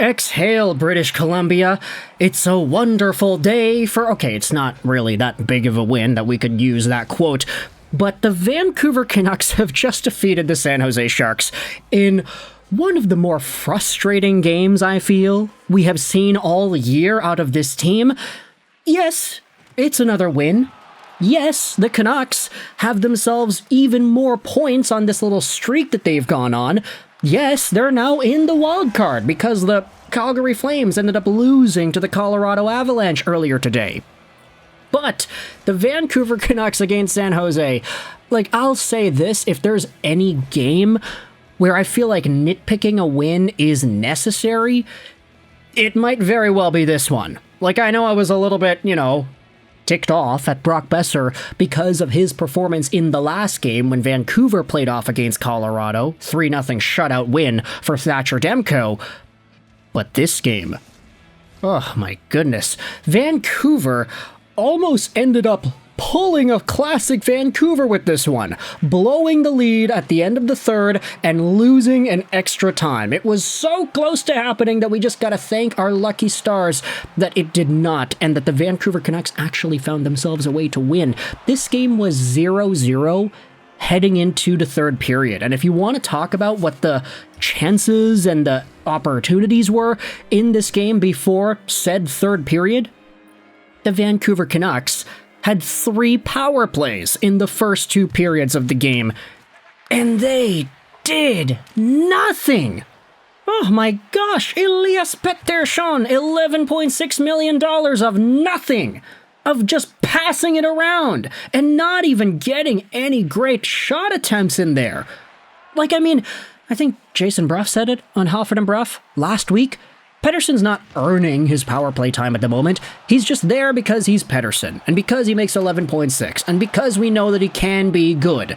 Exhale, British Columbia. It's a wonderful day for... Okay, it's not really that big of a win that we could use that quote, but the Vancouver Canucks have just defeated the San Jose Sharks in one of the more frustrating games, I feel, we have seen all year out of this team. Yes, it's another win. Yes, the Canucks have themselves even more points on this little streak that they've gone on. Yes, they're now in the wild card because the Calgary Flames ended up losing to the Colorado Avalanche earlier today. But the Vancouver Canucks against San Jose, I'll say this, if there's any game where I feel like nitpicking a win is necessary, it might very well be this one. I know I was a little bit, ticked off at Brock Besser because of his performance in the last game when Vancouver played off against Colorado, 3-0 shutout win for Thatcher Demko. But this game, oh my goodness, Vancouver almost ended up pulling a classic Vancouver with this one, blowing the lead at the end of the third and losing in extra time. It was so close to happening that we just gotta thank our lucky stars that it did not, and that the Vancouver Canucks actually found themselves a way to win. This game was 0-0 heading into the third period, and if you want to talk about what the chances and the opportunities were in this game before said third period, the Vancouver Canucks had 3 power plays in the first 2 periods of the game, and they did nothing. Oh my gosh, Elias Pettersson, $11.6 million of nothing, of just passing it around, and not even getting any great shot attempts in there. I think Jason Bruff said it on Halford and Bruff last week. Pettersson's not earning his power play time at the moment. He's just there because he's Pettersson, and because he makes 11.6, and because we know that he can be good.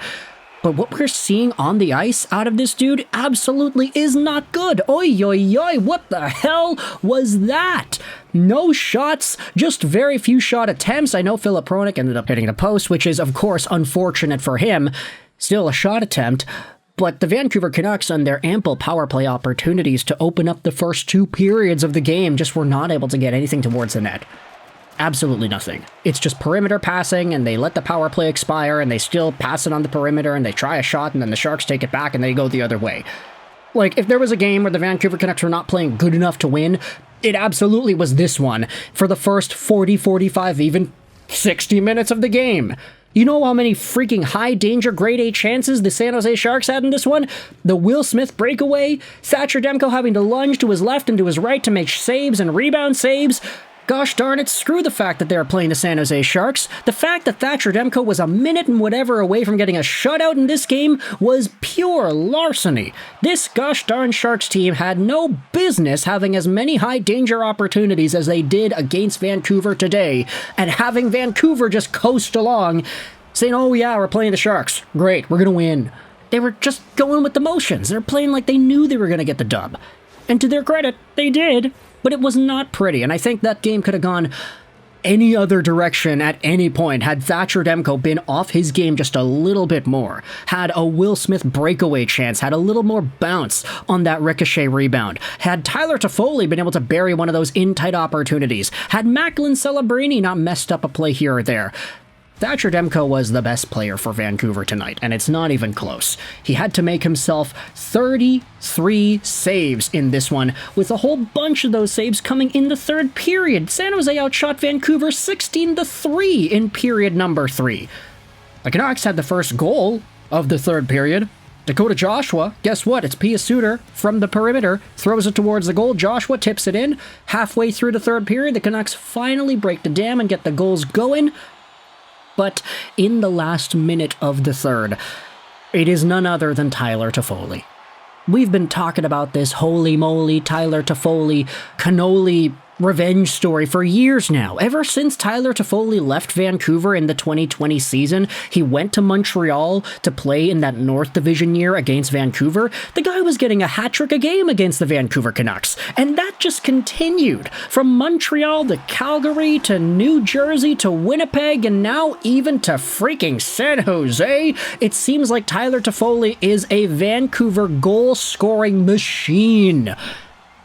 But what we're seeing on the ice out of this dude absolutely is not good. Oi, oi, oi, what the hell was that? No shots, just very few shot attempts. I know Philip Hronek ended up hitting the post, which is, of course, unfortunate for him. Still a shot attempt. But the Vancouver Canucks, on their ample power play opportunities to open up the first 2 periods of the game, just were not able to get anything towards the net. Absolutely nothing. It's just perimeter passing, and they let the power play expire, and they still pass it on the perimeter, and they try a shot, and then the Sharks take it back, and they go the other way. If there was a game where the Vancouver Canucks were not playing good enough to win, it absolutely was this one, for the first 40, 45, even 60 minutes of the game. You know how many freaking high-danger grade A chances the San Jose Sharks had in this one? The Will Smith breakaway, Thatcher Demko having to lunge to his left and to his right to make saves and rebound saves. Gosh darn it, screw the fact that they are playing the San Jose Sharks. The fact that Thatcher Demko was a minute and whatever away from getting a shutout in this game was pure larceny. This gosh darn Sharks team had no business having as many high-danger opportunities as they did against Vancouver today, and having Vancouver just coast along, saying, oh yeah, we're playing the Sharks. Great, we're gonna win. They were just going with the motions. They're playing like they knew they were gonna get the dub. And to their credit, they did. But it was not pretty, and I think that game could have gone any other direction at any point had Thatcher Demko been off his game just a little bit more, had a Will Smith breakaway chance, had a little more bounce on that ricochet rebound, had Tyler Toffoli been able to bury one of those in-tight opportunities, had Macklin Celebrini not messed up a play here or there. Thatcher Demko was the best player for Vancouver tonight, and it's not even close. He had to make himself 33 saves in this one, with a whole bunch of those saves coming in the third period. San Jose outshot Vancouver 16-3 in period number 3. The Canucks had the first goal of the third period. Dakota Joshua, guess what? It's Pia Suter from the perimeter, throws it towards the goal. Joshua tips it in. Halfway through the third period, the Canucks finally break the dam and get the goals going. But in the last minute of the third, it is none other than Tyler Toffoli. We've been talking about this holy moly Tyler Toffoli cannoli revenge story for years now. Ever since Tyler Toffoli left Vancouver in the 2020 season, he went to Montreal to play in that North Division year against Vancouver. The guy was getting a hat-trick a game against the Vancouver Canucks, and that just continued. From Montreal to Calgary to New Jersey to Winnipeg and now even to freaking San Jose, it seems like Tyler Toffoli is a Vancouver goal-scoring machine.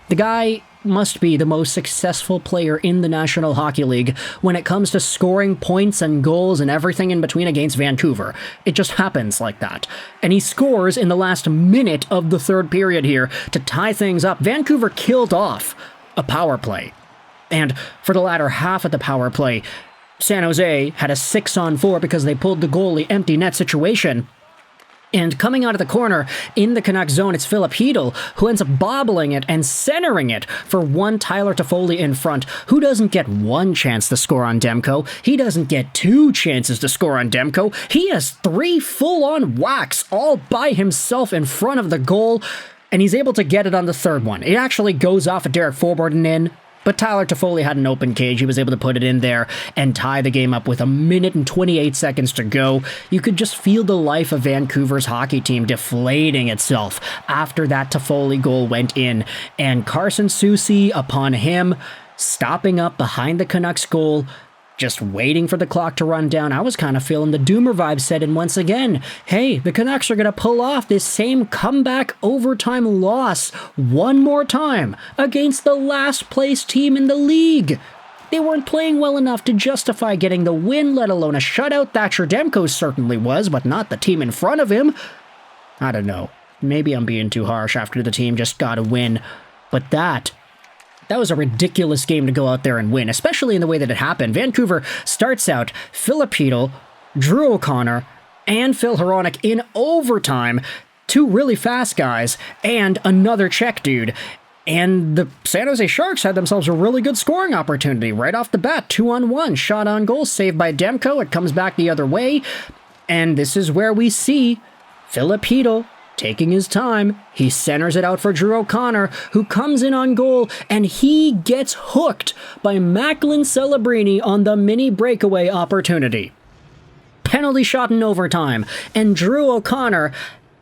The guy must be the most successful player in the National Hockey League when it comes to scoring points and goals and everything in between against Vancouver. It just happens like that. And he scores in the last minute of the third period here to tie things up. Vancouver killed off a power play. And for the latter half of the power play, San Jose had a 6-on-4 because they pulled the goalie empty net situation. And coming out of the corner in the Canucks zone, it's Filipino who ends up bobbling it and centering it for one Tyler Toffoli in front, who doesn't get one chance to score on Demko. He doesn't get two chances to score on Demko. He has 3 full-on whacks all by himself in front of the goal, and he's able to get it on the third one. It actually goes off of Derek Forbort and in. But Tyler Toffoli had an open cage. He was able to put it in there and tie the game up with 1 minute and 28 seconds to go. You could just feel the life of Vancouver's hockey team deflating itself after that Toffoli goal went in. And Carson Soucy, upon him stopping up behind the Canucks goal, just waiting for the clock to run down, I was kind of feeling the Doomer vibe set in once again. Hey, the Canucks are going to pull off this same comeback overtime loss one more time against the last place team in the league. They weren't playing well enough to justify getting the win, let alone a shutout. Thatcher Demko certainly was, but not the team in front of him. I don't know. Maybe I'm being too harsh after the team just got a win, but that was a ridiculous game to go out there and win, especially in the way that it happened. Vancouver starts out Filipino, Drew O'Connor, and Phil Hronek in overtime. 2 really fast guys, and another Czech dude. And the San Jose Sharks had themselves a really good scoring opportunity right off the bat. 2-on-1, shot on goal, saved by Demko. It comes back the other way. And this is where we see Filipino taking his time. He centers it out for Drew O'Connor, who comes in on goal, and he gets hooked by Macklin Celebrini on the mini breakaway opportunity. Penalty shot in overtime, and Drew O'Connor,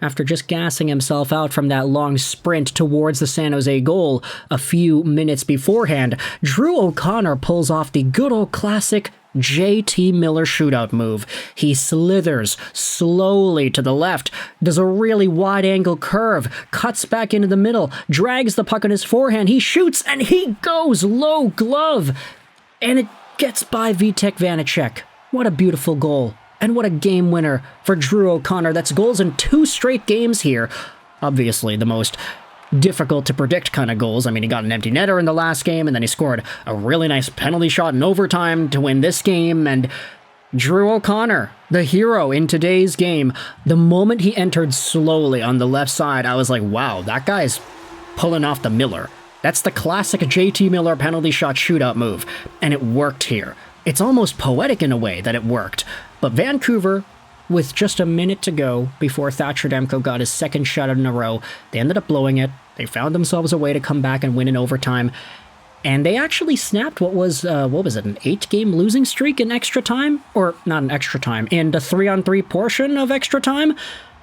after just gassing himself out from that long sprint towards the San Jose goal a few minutes beforehand, Drew O'Connor pulls off the good old classic JT Miller shootout move. He slithers slowly to the left, does a really wide-angle curve, cuts back into the middle, drags the puck on his forehand, he shoots, and he goes low glove, and it gets by Vitek Vanecek. What a beautiful goal, and what a game winner for Drew O'Connor. That's goals in 2 straight games here. Obviously, the most difficult to predict kind of goals. I mean, he got an empty netter in the last game, and then he scored a really nice penalty shot in overtime to win this game. And Drew O'Connor, the hero in today's game, the moment he entered slowly on the left side, I was like, wow, that guy's pulling off the Miller. That's the classic JT Miller penalty shot shootout move, and it worked here. It's almost poetic in a way that it worked. But Vancouver, with just a minute to go before Thatcher Demko got his second shutout in a row, they ended up blowing it. They found themselves a way to come back and win in overtime. And they actually snapped what was it, an 8-game losing streak in extra time? Or not in extra time, in the 3-on-3 portion of extra time?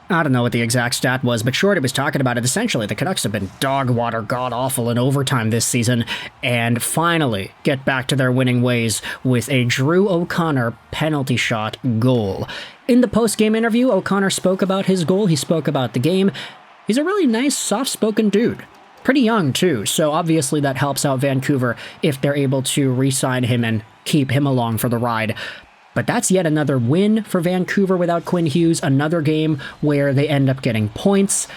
I don't know what the exact stat was, but Shorty was talking about it. Essentially, the Canucks have been dog water god-awful in overtime this season, and finally get back to their winning ways with a Drew O'Connor penalty shot goal. In the post-game interview, O'Connor spoke about his goal, he spoke about the game. He's a really nice, soft-spoken dude. Pretty young, too, so obviously that helps out Vancouver if they're able to re-sign him and keep him along for the ride. But that's yet another win for Vancouver without Quinn Hughes, another game where they end up getting points.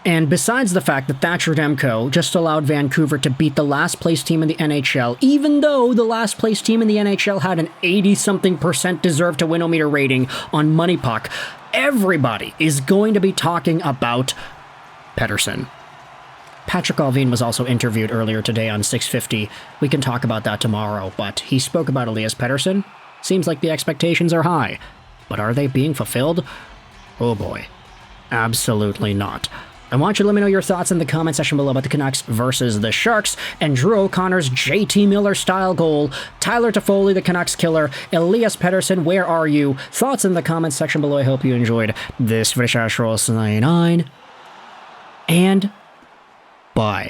And besides the fact that Thatcher Demko just allowed Vancouver to beat the last place team in the NHL, even though the last place team in the NHL had an 80-something% deserve to win-o-meter rating on Money Puck, everybody is going to be talking about Pettersson. Patrick Allvin was also interviewed earlier today on 650. We can talk about that tomorrow, but he spoke about Elias Pettersson. Seems like the expectations are high, but are they being fulfilled? Oh boy, absolutely not. I want you to let me know your thoughts in the comment section below about the Canucks versus the Sharks, and Drew O'Connor's JT Miller-style goal, Tyler Toffoli, the Canucks killer, Elias Pettersson, where are you? Thoughts in the comment section below. I hope you enjoyed this video. And bye.